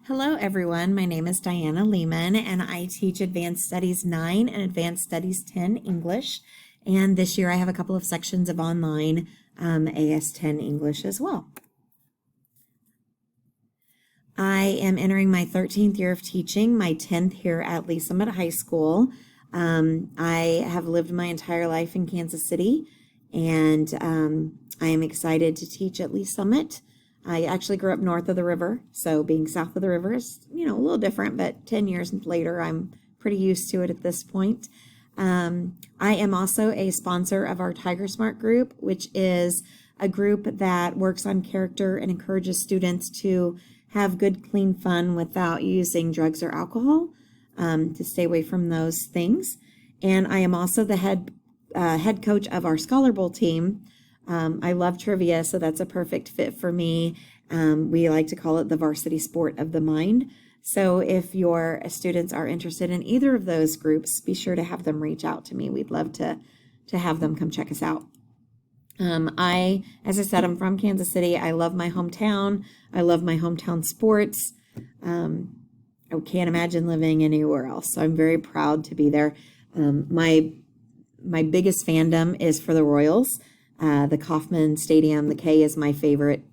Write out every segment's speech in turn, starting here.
Hello, everyone. My name is Diana Lehman, and I teach Advanced Studies 9 and Advanced Studies 10 English. And this year I have a couple of sections of online AS10 English as well. I am entering my 13th year of teaching, my 10th here at Lee Summit High School. I have lived my entire life in Kansas City, and I am excited to teach at Lee Summit. I actually grew up north of the river, so being south of the river is, a little different, but 10 years later, I'm pretty used to it at this point. I am also a sponsor of our Tiger Smart group, which is a group that works on character and encourages students to have good, clean fun without using drugs or alcohol, to stay away from those things. And I am also the head coach of our Scholar Bowl team. I love trivia, so that's a perfect fit for me. We like to call it the varsity sport of the mind. So if your students are interested in either of those groups, be sure to have them reach out to me. We'd love to have them come check us out. As I said, I'm from Kansas City. I love my hometown. I love my hometown sports. I can't imagine living anywhere else. So I'm very proud to be there. My biggest fandom is for the Royals. The Kauffman Stadium, the K, is my favorite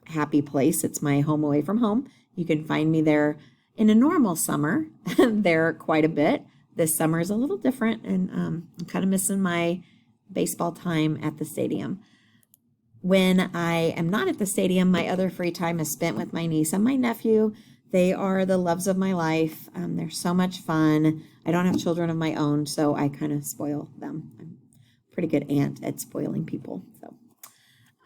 happy place. It's my home away from home. You can find me there in a normal summer, there quite a bit. This summer is a little different, and I'm kind of missing my baseball time at the stadium. When I am not at the stadium, my other free time is spent with my niece and my nephew. They are the loves of my life. They're so much fun. I don't have children of my own, so I kind of spoil them. I'm pretty good aunt at spoiling people. So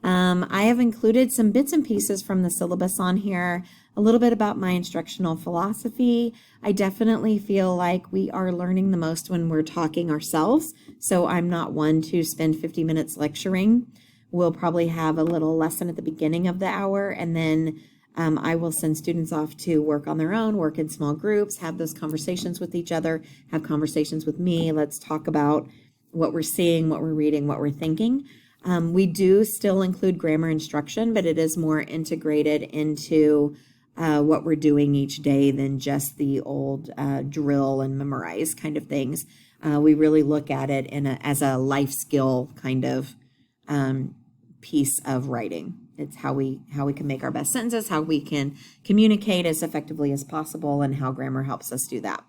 I have included some bits and pieces from the syllabus on here, a little bit about my instructional philosophy. I definitely feel like we are learning the most when we're talking ourselves, so I'm not one to spend 50 minutes lecturing. We'll probably have a little lesson at the beginning of the hour, and then I will send students off to work on their own, work in small groups, have those conversations with each other, have conversations with me. Let's talk about what we're seeing, what we're reading, what we're thinking. We do still include grammar instruction, but it is more integrated into what we're doing each day than just the old drill and memorize kind of things. We really look at it as a life skill kind of piece of writing. It's how we can make our best sentences, how we can communicate as effectively as possible, and how grammar helps us do that.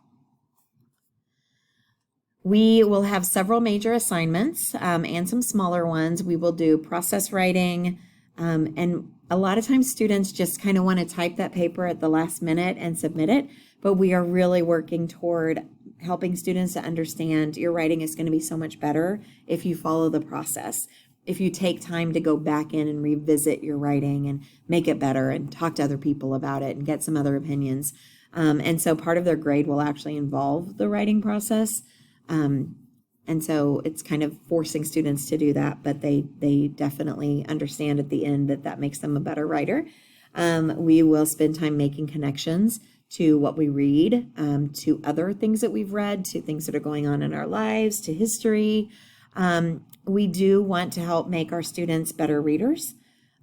We will have several major assignments and some smaller ones. We will do process writing, and a lot of times students just kind of want to type that paper at the last minute and submit it, but we are really working toward helping students to understand your writing is going to be so much better if you follow the process. If you take time to go back in and revisit your writing and make it better and talk to other people about it and get some other opinions. And so part of their grade will actually involve the writing process. And so it's kind of forcing students to do that, but they definitely understand at the end that makes them a better writer. We will spend time making connections to what we read, to other things that we've read, to things that are going on in our lives, to history. We do want to help make our students better readers,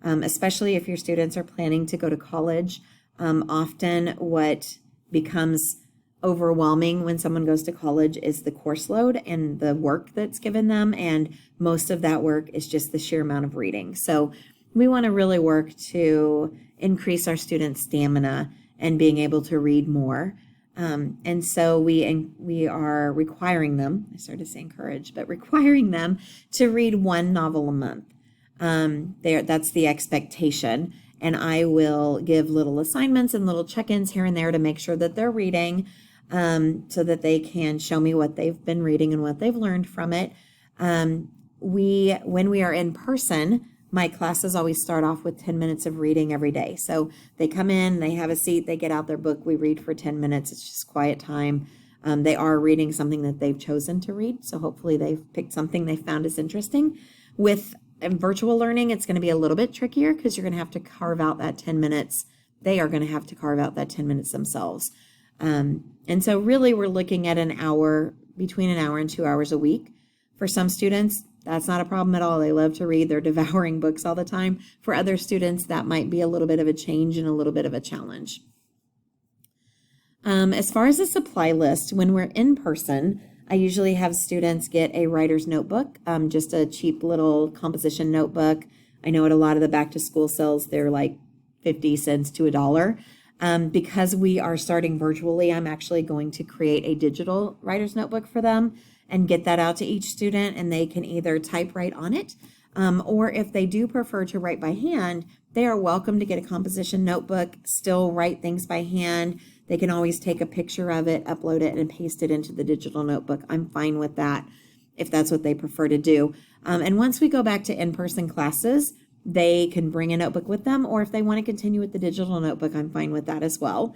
especially if your students are planning to go to college. Often what becomes overwhelming when someone goes to college is the course load and the work that's given them, and most of that work is just the sheer amount of reading. So we want to really work to increase our students' stamina and being able to read more. And so we are requiring them, I started to say encourage, but requiring them to read one novel a month. That's the expectation. And I will give little assignments and little check-ins here and there to make sure that they're reading, so that they can show me what they've been reading and what they've learned from it. When we are in person, my classes always start off with 10 minutes of reading every day. So they come in, they have a seat, they get out their book, we read for 10 minutes. It's just quiet time. They are reading something that they've chosen to read. So hopefully they've picked something they found is interesting. With virtual learning, it's going to be a little bit trickier because you're going to have to carve out that 10 minutes. They are going to have to carve out that 10 minutes themselves. And so really we're looking at an hour, between an hour and 2 hours a week. For some students, that's not a problem at all. They love to read. They're devouring books all the time. For other students, that might be a little bit of a change and a little bit of a challenge. As far as the supply list, when we're in person, I usually have students get a writer's notebook, just a cheap little composition notebook. I know at a lot of the back to school sales, they're like 50 cents to $1. Because we are starting virtually, I'm actually going to create a digital writer's notebook for them and get that out to each student, and they can either type right on it, or if they do prefer to write by hand, they are welcome to get a composition notebook, still write things by hand. They can always take a picture of it, upload it, and paste it into the digital notebook. I'm fine with that if that's what they prefer to do. And once we go back to in-person classes, they can bring a notebook with them, or if they want to continue with the digital notebook, I'm fine with that as well.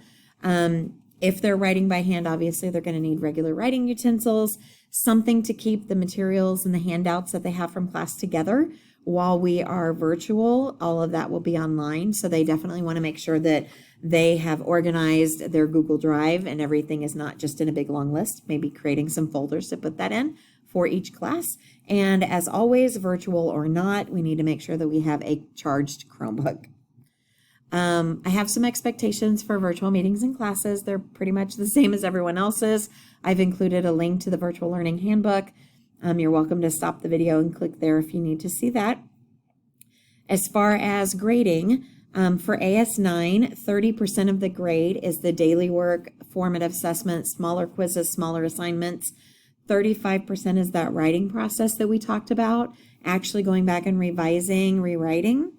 If they're writing by hand, obviously they're going to need regular writing utensils, something to keep the materials and the handouts that they have from class together. While we are virtual, all of that will be online. So they definitely want to make sure that they have organized their Google Drive and everything is not just in a big long list, maybe creating some folders to put that in for each class. And as always, virtual or not, we need to make sure that we have a charged Chromebook. I have some expectations for virtual meetings and classes. They're pretty much the same as everyone else's. I've included a link to the virtual learning handbook. You're welcome to stop the video and click there if you need to see that. As far as grading, for AS9, 30% of the grade is the daily work, formative assessment, smaller quizzes, smaller assignments. 35% is that writing process that we talked about, actually going back and revising, rewriting.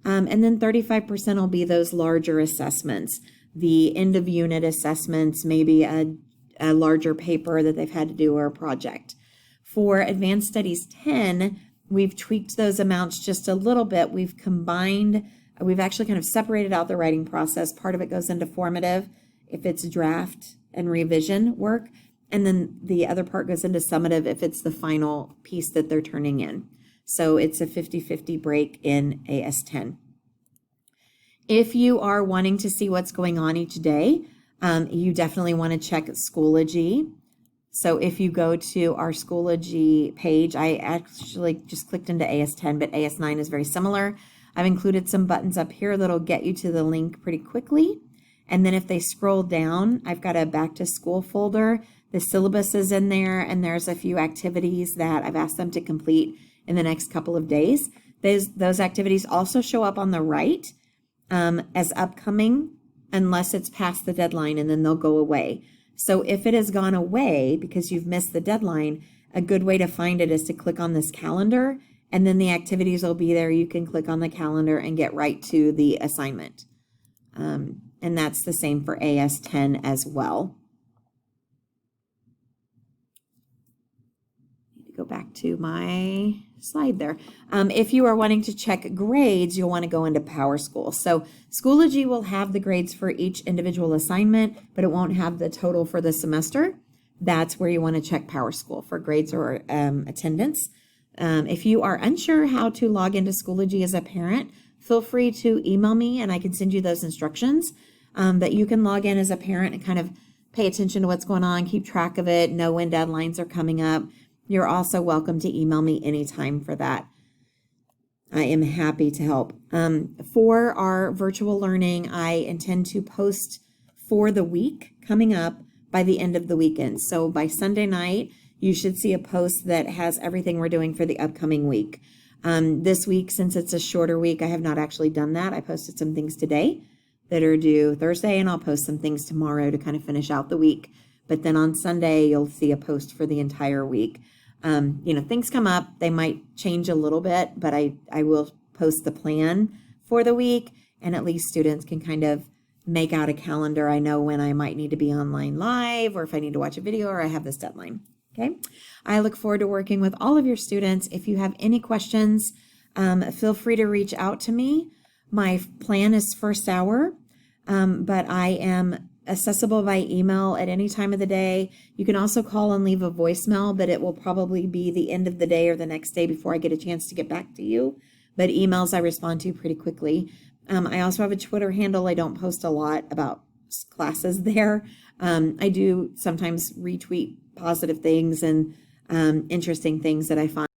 And then 35% will be those larger assessments, the end of unit assessments, maybe a larger paper that they've had to do or a project. For Advanced Studies 10, we've tweaked those amounts just a little bit. We've actually kind of separated out the writing process. Part of it goes into formative if it's draft and revision work. And then the other part goes into summative if it's the final piece that they're turning in. So it's a 50-50 break in AS10. If you are wanting to see what's going on each day, you definitely want to check Schoology. So if you go to our Schoology page, I actually just clicked into AS10, but AS9 is very similar. I've included some buttons up here that'll get you to the link pretty quickly. And then if they scroll down, I've got a back to school folder. The syllabus is in there, and there's a few activities that I've asked them to complete in the next couple of days. Those activities also show up on the right as upcoming unless it's past the deadline, and then they'll go away. So if it has gone away because you've missed the deadline, a good way to find it is to click on this calendar, and then the activities will be there. You can click on the calendar and get right to the assignment. And that's the same for AS10 as well. Go back to my slide there. If you are wanting to check grades, you'll want to go into PowerSchool. So Schoology will have the grades for each individual assignment, but it won't have the total for the semester. That's where you want to check PowerSchool for grades or attendance. If you are unsure how to log into Schoology as a parent, feel free to email me and I can send you those instructions that you can log in as a parent and kind of pay attention to what's going on, keep track of it, know when deadlines are coming up. You're also welcome to email me anytime for that. I am happy to help. For our virtual learning, I intend to post for the week coming up by the end of the weekend. So by Sunday night, you should see a post that has everything we're doing for the upcoming week. This week, since it's a shorter week, I have not actually done that. I posted some things today that are due Thursday, and I'll post some things tomorrow to kind of finish out the week. But then on Sunday, you'll see a post for the entire week. Things come up, they might change a little bit, but I will post the plan for the week, and at least students can kind of make out a calendar. I know when I might need to be online live, or if I need to watch a video, or I have this deadline. Okay. I look forward to working with all of your students. If you have any questions, feel free to reach out to me. My plan is first hour, but I am accessible by email at any time of the day. You can also call and leave a voicemail, but it will probably be the end of the day or the next day before I get a chance to get back to you. But emails I respond to pretty quickly. I also have a Twitter handle. I don't post a lot about classes there. I do sometimes retweet positive things and interesting things that I find.